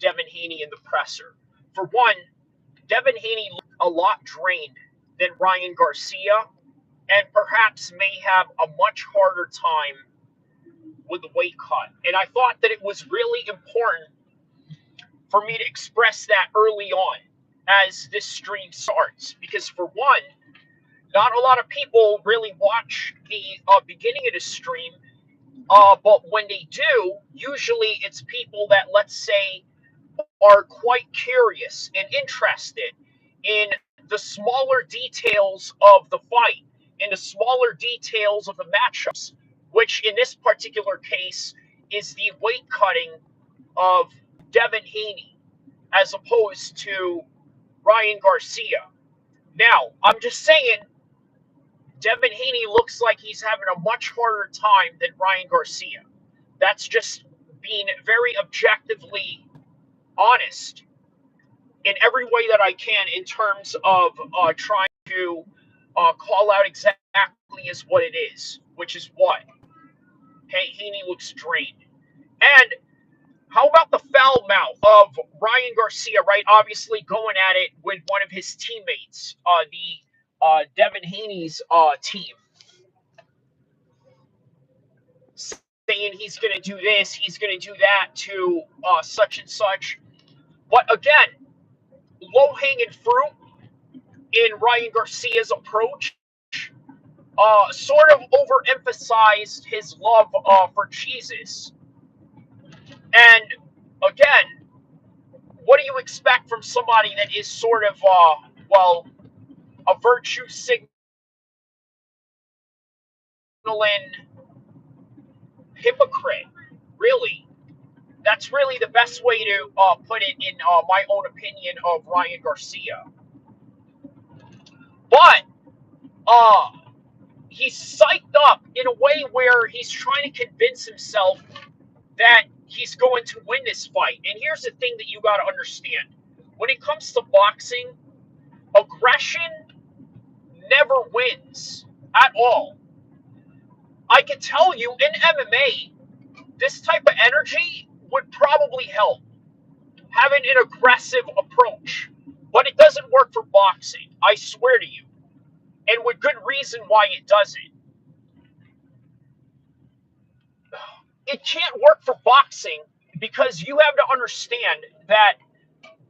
Devin Haney in the presser. For one, Devin Haney looked a lot drained than Ryan Garcia, and perhaps may have a much harder time with the weight cut. And I thought that it was really important for me to express that early on as this stream starts. Because, for one, not a lot of people really watch the beginning of the stream, but when they do, usually it's people that, let's say, are quite curious and interested in the smaller details of the fight, in the smaller details of the matchups, which in this particular case is the weight cutting of Devin Haney as opposed to Ryan Garcia. Now, I'm just saying, Devin Haney looks like he's having a much harder time than Ryan Garcia. That's just being very objectively honest in every way that I can in terms of trying to call out exactly as what it is, which is what? Hey, Haney looks drained. And how about the foul mouth of Ryan Garcia, right? Obviously going at it with one of his teammates, the Devin Haney's team, saying he's going to do this, he's going to do that to such and such. But again, low hanging fruit in Ryan Garcia's approach, sort of overemphasized his love for Jesus. And again, what do you expect from somebody that is sort of, well, a virtue signaling hypocrite? Really? That's really the best way to put it in my own opinion of Ryan Garcia. But uh, he's psyched up in a way where he's trying to convince himself that he's going to win this fight. And here's the thing that you got to understand. When it comes to boxing, aggression never wins at all. I can tell you in MMA, this type of energy would probably help, having an aggressive approach. But it doesn't work for boxing, I swear to you. And with good reason why it doesn't. It can't work for boxing because you have to understand that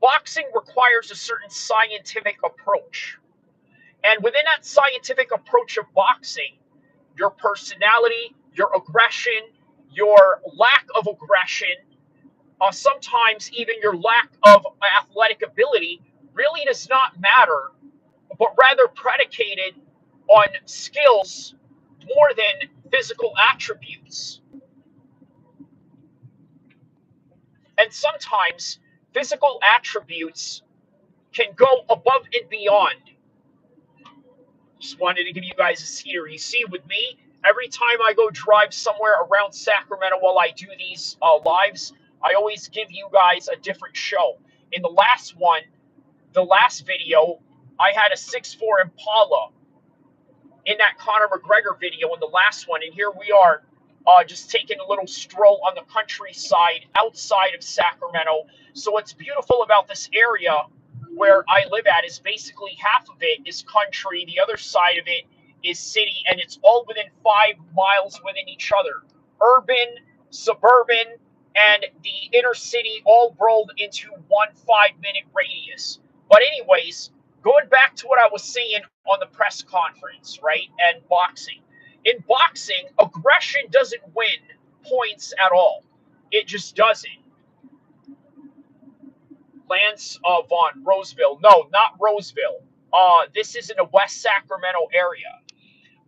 boxing requires a certain scientific approach. And within that scientific approach of boxing, your personality, your aggression, your lack of aggression, sometimes even your lack of athletic ability really does not matter, but rather predicated on skills more than physical attributes. And sometimes physical attributes can go above and beyond. Just wanted to give you guys a scenery. You see, with me, every time I go drive somewhere around Sacramento while I do these lives, I always give you guys a different show. In the last one, the last video, I had a 6'4" Impala in that Conor McGregor video in the last one. And here we are, just taking a little stroll on the countryside outside of Sacramento. So what's beautiful about this area where I live at is basically half of it is country, the other side of it is city, and it's all within 5 miles within each other. Urban, suburban, and the inner city all rolled into one 5-minute radius. But anyways, going back to what I was saying on the press conference, right, and boxing. In boxing, aggression doesn't win points at all. It just doesn't. Lance Vaughn, Roseville. No, not Roseville. This is in the West Sacramento area.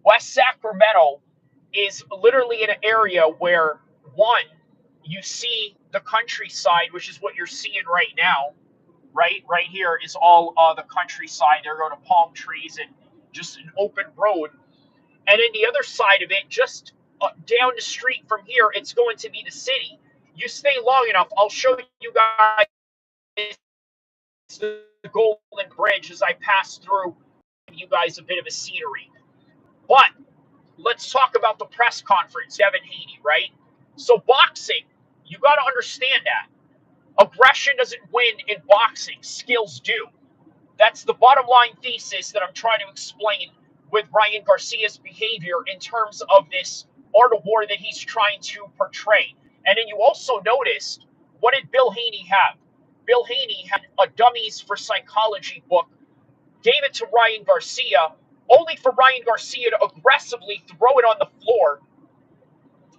West Sacramento is literally in an area where, one, you see the countryside, which is what you're seeing right now. Right here is all the countryside. There go the palm trees and just an open road. And then the other side of it, just down the street from here, it's going to be the city. You stay long enough, I'll show you guys the Golden Bridge as I pass through, you guys a bit of a scenery. But let's talk about the press conference, Devin Haney, right? So boxing, you got to understand that. Aggression doesn't win in boxing, skills do. That's the bottom line thesis that I'm trying to explain with Ryan Garcia's behavior in terms of this art of war that he's trying to portray. And then you also noticed, what did Bill Haney have? Bill Haney had a Dummies for Psychology book, gave it to Ryan Garcia, only for Ryan Garcia to aggressively throw it on the floor.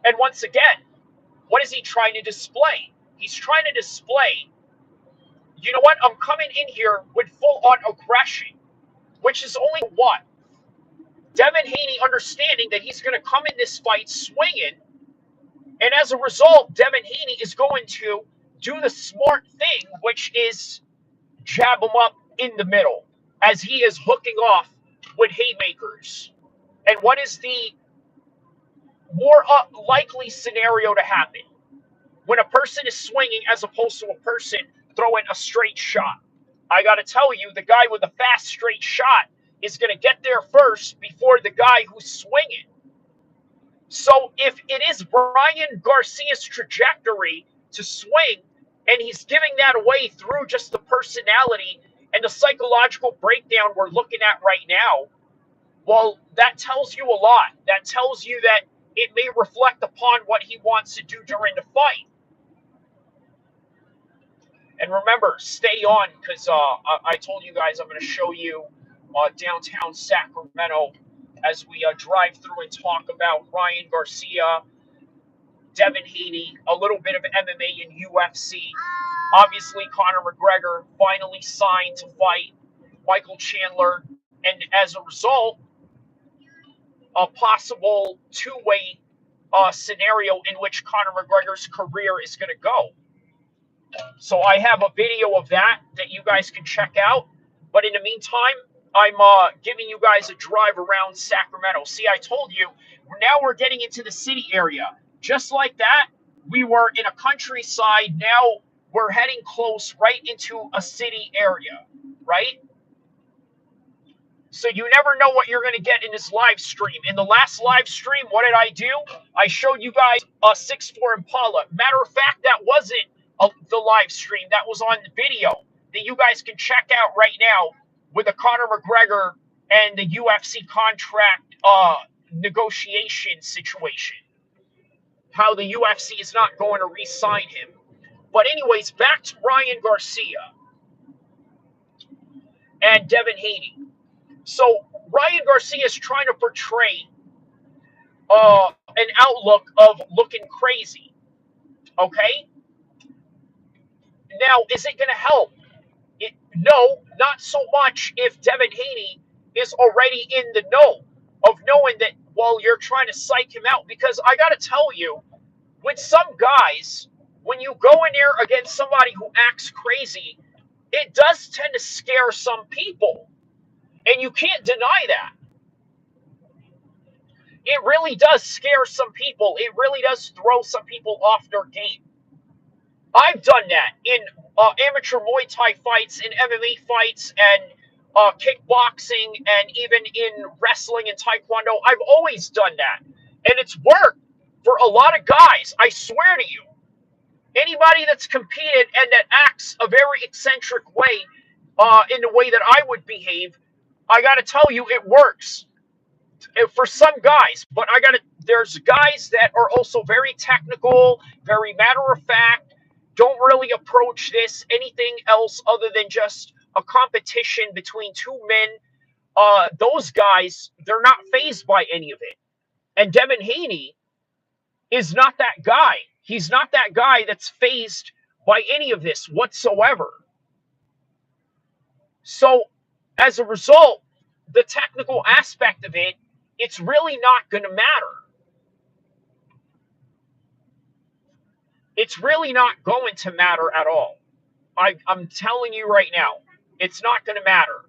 And once again, what is he trying to display? He's trying to display, you know what, I'm coming in here with full-on aggression, which is only what? Devin Haney understanding that he's going to come in this fight swinging, and as a result, Devin Haney is going to do the smart thing, which is jab him up in the middle, as he is hooking off with haymakers. And what is the more likely scenario to happen? When a person is swinging as opposed to a person throwing a straight shot. I got to tell you, the guy with a fast straight shot is going to get there first before the guy who's swinging. So if it is Ryan Garcia's trajectory to swing, and he's giving that away through just the personality and the psychological breakdown we're looking at right now, well, that tells you a lot. That tells you that it may reflect upon what he wants to do during the fight. And remember, stay on, because I told you guys I'm going to show you downtown Sacramento as we drive through and talk about Ryan Garcia, Devin Haney, a little bit of MMA and UFC. Obviously, Conor McGregor finally signed to fight Michael Chandler. And as a result, a possible two-way scenario in which Conor McGregor's career is going to go. So I have a video of that you guys can check out. But in the meantime, I'm giving you guys a drive around Sacramento. See, I told you, now we're getting into the city area. Just like that, we were in a countryside. Now we're heading close right into a city area, right? So you never know what you're going to get in this live stream. In the last live stream, what did I do? I showed you guys a 6'4 Impala. Matter of fact, that wasn't the live stream. That was on the video that you guys can check out right now with the Conor McGregor and the UFC contract negotiation situation. How the UFC is not going to re-sign him. But anyways, back to Ryan Garcia and Devin Haney. So Ryan Garcia is trying to portray an outlook of looking crazy. Okay? Now, is it going to help? No, not so much if Devin Haney is already in the know of knowing that, well, you're trying to psych him out. Because I got to tell you, with some guys, when you go in there against somebody who acts crazy, it does tend to scare some people. And you can't deny that. It really does scare some people. It really does throw some people off their game. I've done that in amateur Muay Thai fights, in MMA fights, and kickboxing, and even in wrestling and taekwondo. I've always done that. And it's worked for a lot of guys. I swear to you. Anybody that's competed and that acts a very eccentric way, in the way that I would behave, I got to tell you, it works. For some guys, but there's guys that are also very technical, very matter of fact, don't really approach this anything else other than just a competition between two men. Those guys, they're not fazed by any of it. And Devin Haney is not that guy. He's not that guy that's fazed by any of this whatsoever. So, as a result, the technical aspect of it, it's really not going to matter. It's really not going to matter at all. I'm telling you right now, it's not going to matter.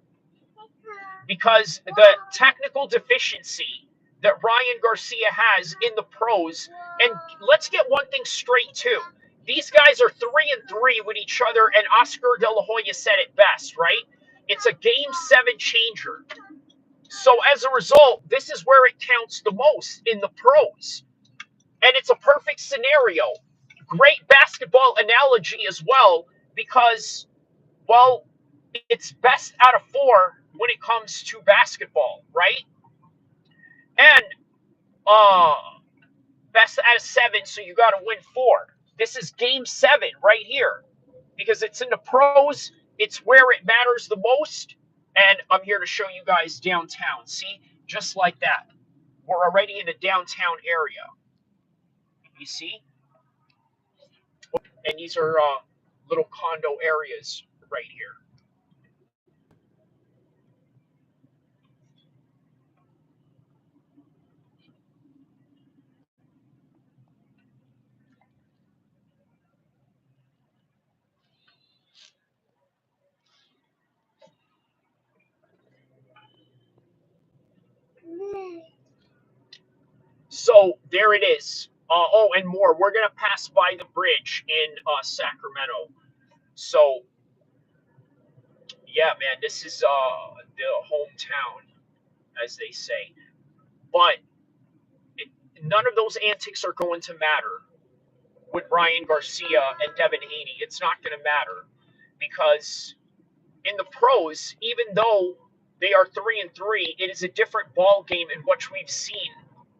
Because the technical deficiency that Ryan Garcia has in the pros, and let's get one thing straight too. These guys are 3-3 with each other, and Oscar De La Hoya said it best, right? It's a Game 7 changer. So as a result, this is where it counts the most in the pros. And it's a perfect scenario. great basketball analogy as well because, well, it's best out of four when it comes to basketball, right? And uh, best out of seven, so you got to win four. This is game seven right here because it's in the pros. It's where it matters the most. And I'm here to show you guys downtown. See, just like that. We're already in the downtown area. You see? And these are little condo areas right here. So there it is. Oh, and more. We're gonna pass by the bridge in Sacramento. So yeah, man, this is the hometown, as they say. But it, none of those antics are going to matter with Ryan Garcia and Devin Haney. It's not going to matter because in the pros, even though they are 3-3, it is a different ball game in which we've seen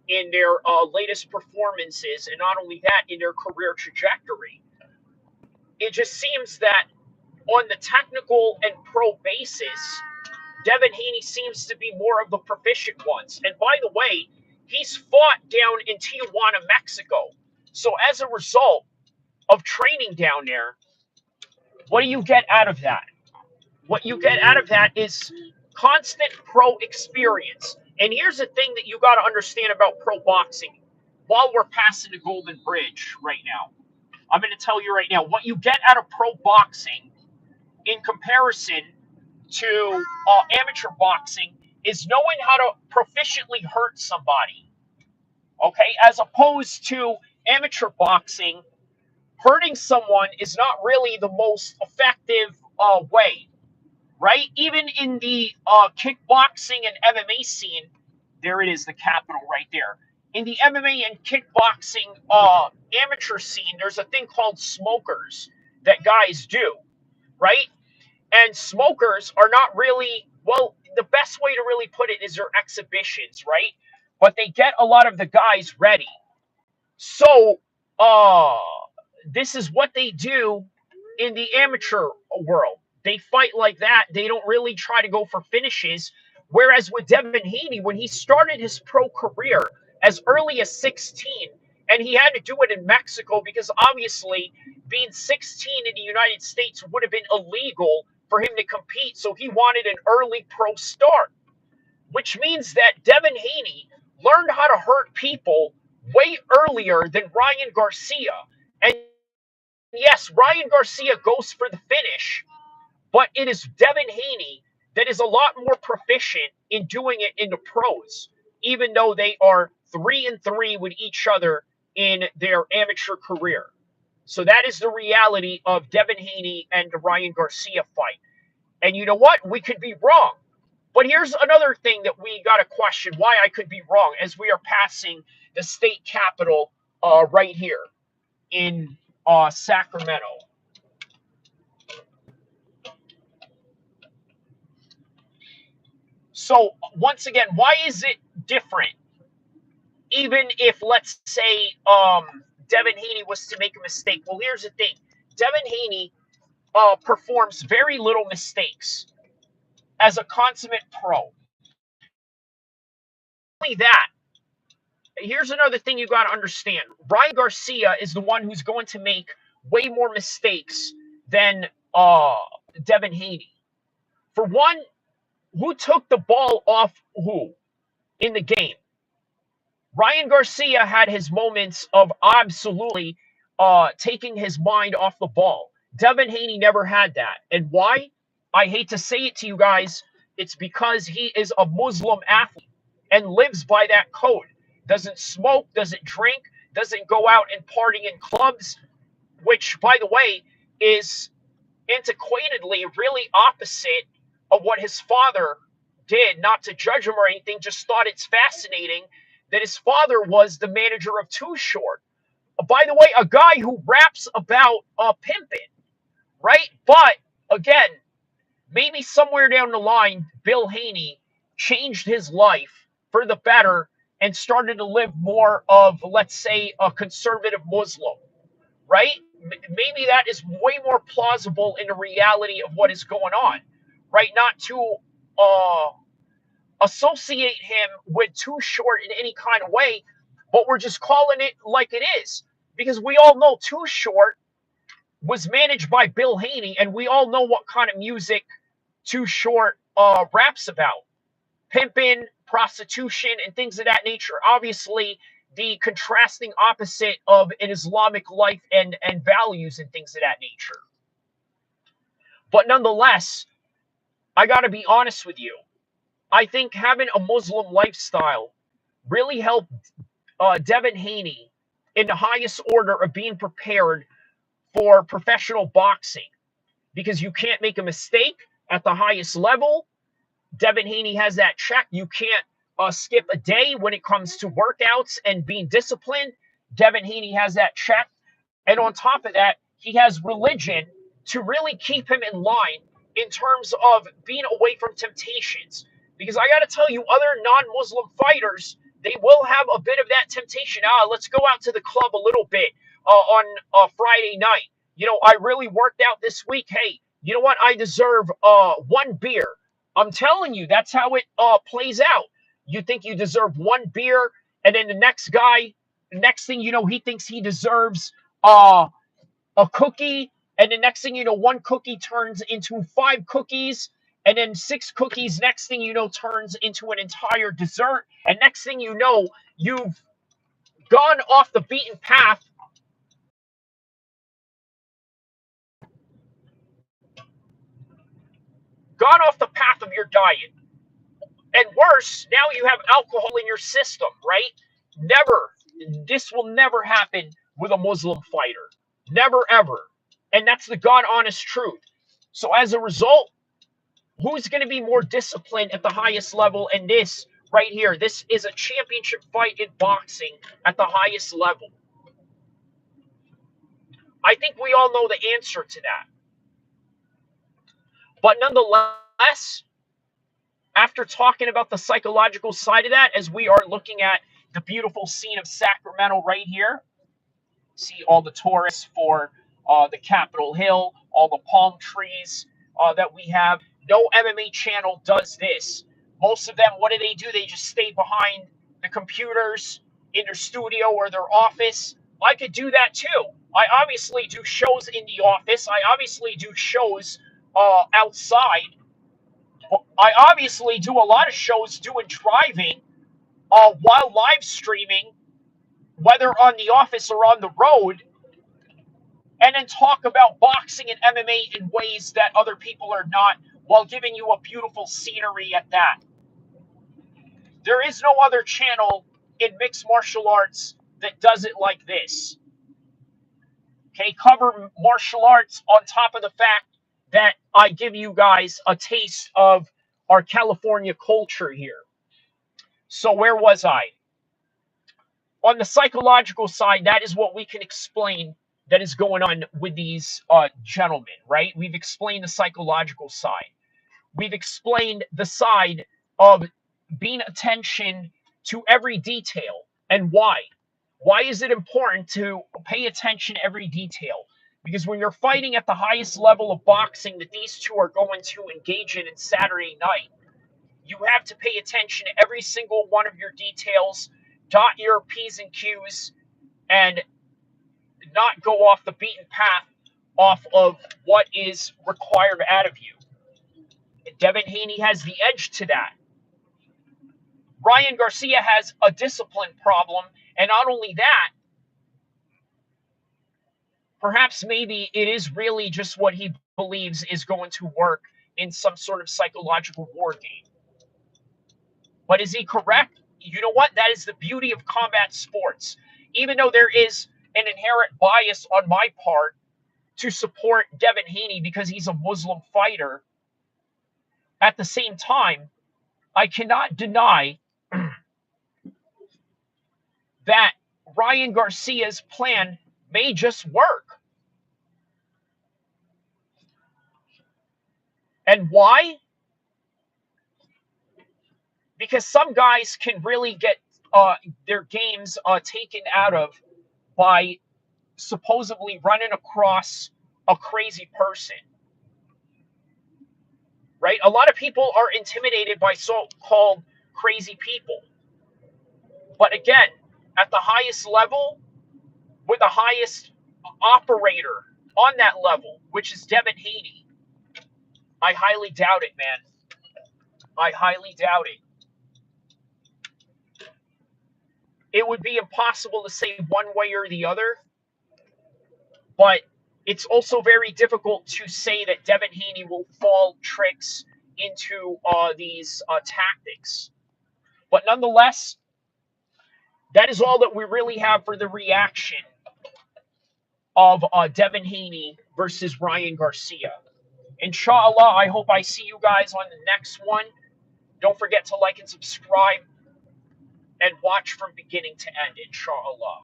in their latest performances, and not only that, in their career trajectory. It just seems that on the technical and pro basis, Devin Haney seems to be more of the proficient ones. And by the way, he's fought down in Tijuana, Mexico. So as a result of training down there, what do you get out of that? What you get out of that is constant pro experience. And here's the thing that you got to understand about pro boxing while we're passing the Golden Bridge right now. I'm going to tell you right now what you get out of pro boxing in comparison to amateur boxing is knowing how to proficiently hurt somebody. Okay, as opposed to amateur boxing, hurting someone is not really the most effective way, right? Even in the kickboxing and MMA scene, there it is, the capital right there. In the MMA and kickboxing amateur scene, there's a thing called smokers that guys do, right? And smokers are not really, well, the best way to really put it is their exhibitions, right? But they get a lot of the guys ready. So, uh, this is what they do in the amateur world. They fight like that. They don't really try to go for finishes. Whereas with Devin Haney, when he started his pro career as early as 16, and he had to do it in Mexico because obviously being 16 in the United States would have been illegal for him to compete. So he wanted an early pro start, which means that Devin Haney learned how to hurt people way earlier than Ryan Garcia. And yes, Ryan Garcia goes for the finish, but it is Devin Haney that is a lot more proficient in doing it in the pros, even though they are 3-3 with each other in their amateur career. So that is the reality of Devin Haney and the Ryan Garcia fight. And you know what? We could be wrong. But here's another thing that we got to question why I could be wrong as we are passing the state capitol right here in Sacramento. So, once again, why is it different? Even if, let's say, Devin Haney was to make a mistake. Well, here's the thing Devin Haney performs very little mistakes as a consummate pro. Only that, here's another thing you got to understand. Ryan Garcia is the one who's going to make way more mistakes than Devin Haney. For one, who took the ball off who in the game? Ryan Garcia had his moments of absolutely taking his mind off the ball. Devin Haney never had that. And why? I hate to say it to you guys. It's because he is a Muslim athlete and lives by that code. Doesn't smoke, doesn't drink, doesn't go out and party in clubs, which, by the way, is antiquatedly really opposite of what his father did. Not to judge him or anything, just thought it's fascinating that his father was the manager of Too Short, by the way, a guy who raps about pimping, right? But again, maybe somewhere down the line, Bill Haney changed his life for the better and started to live more of, let's say, a conservative Muslim, right? Maybe that is way more plausible in the reality of what is going on, right? Not to uh, associate him with Too Short in any kind of way, but we're just calling it like it is because we all know Too Short was managed by Bill Haney, and we all know what kind of music Too Short raps about: pimping, prostitution, and things of that nature. Obviously, the contrasting opposite of an Islamic life and values and things of that nature. But nonetheless, I got to be honest with you. I think having a Muslim lifestyle really helped Devin Haney in the highest order of being prepared for professional boxing because you can't make a mistake at the highest level. Devin Haney has that check. You can't skip a day when it comes to workouts and being disciplined. Devin Haney has that check. And on top of that, he has religion to really keep him in line in terms of being away from temptations. Because I got to tell you, other non Muslim fighters, they will have a bit of that temptation. Let's go out to the club a little bit on Friday night. I really worked out this week. Hey, you know what? I deserve one beer. I'm telling you, that's how it plays out. You think you deserve one beer, and then the next guy, next thing you know, he thinks he deserves uh, a cookie, and the next thing you know, one cookie turns into 5 cookies, and then 6 cookies, next thing you know, turns into an entire dessert, and next thing you know, you've gone off the beaten path, gone off the path of your diet. And worse, now you have alcohol in your system, right? Never, this will never happen with a Muslim fighter. Never, ever. And that's the God honest truth. So as a result, who's going to be more disciplined at the highest level? And this right here, this is a championship fight in boxing at the highest level. I think we all know the answer to that. But nonetheless, after talking about the psychological side of that, as we are looking at the beautiful scene of Sacramento right here, see all the tourists for the Capitol Hill, all the palm trees that we have. No MMA channel does this. Most of them, what do? They just stay behind the computers in their studio or their office. I could do that too. I obviously do shows in the office. I obviously do shows outside. I obviously do a lot of shows doing driving while live streaming, whether on the office or on the road, and then talk about boxing and MMA in ways that other people are not, while giving you a beautiful scenery at that. There is no other channel in mixed martial arts that does it like this. Okay, cover martial arts on top of the fact that I give you guys a taste of our California culture here. So where was I? On the psychological side, that is what we can explain that is going on with these gentlemen, right? We've explained the psychological side. We've explained the side of being attention to every detail and why. Why is it important to pay attention to every detail? Because when you're fighting at the highest level of boxing that these two are going to engage in Saturday night, you have to pay attention to every single one of your details, dot your P's and Q's, and not go off the beaten path off of what is required out of you. Devin Haney has the edge to that. Ryan Garcia has a discipline problem, and not only that, perhaps maybe it is really just what he believes is going to work in some sort of psychological war game. But is he correct? You know what? That is the beauty of combat sports. Even though there is an inherent bias on my part to support Devin Haney because he's a Muslim fighter, at the same time, I cannot deny that Ryan Garcia's plan may just work. And why? Because some guys can really get their games taken out of by supposedly running across a crazy person, right? A lot of people are intimidated by so-called crazy people. But again, at the highest level, with the highest operator on that level, which is Devin Haney, I highly doubt it, man. I highly doubt it. It would be impossible to say one way or the other, but it's also very difficult to say that Devin Haney will fall tricks into these tactics. But nonetheless, that is all that we really have for the reaction of Devin Haney versus Ryan Garcia. Inshallah, I hope I see you guys on the next one. Don't forget to like and subscribe and watch from beginning to end, inshallah.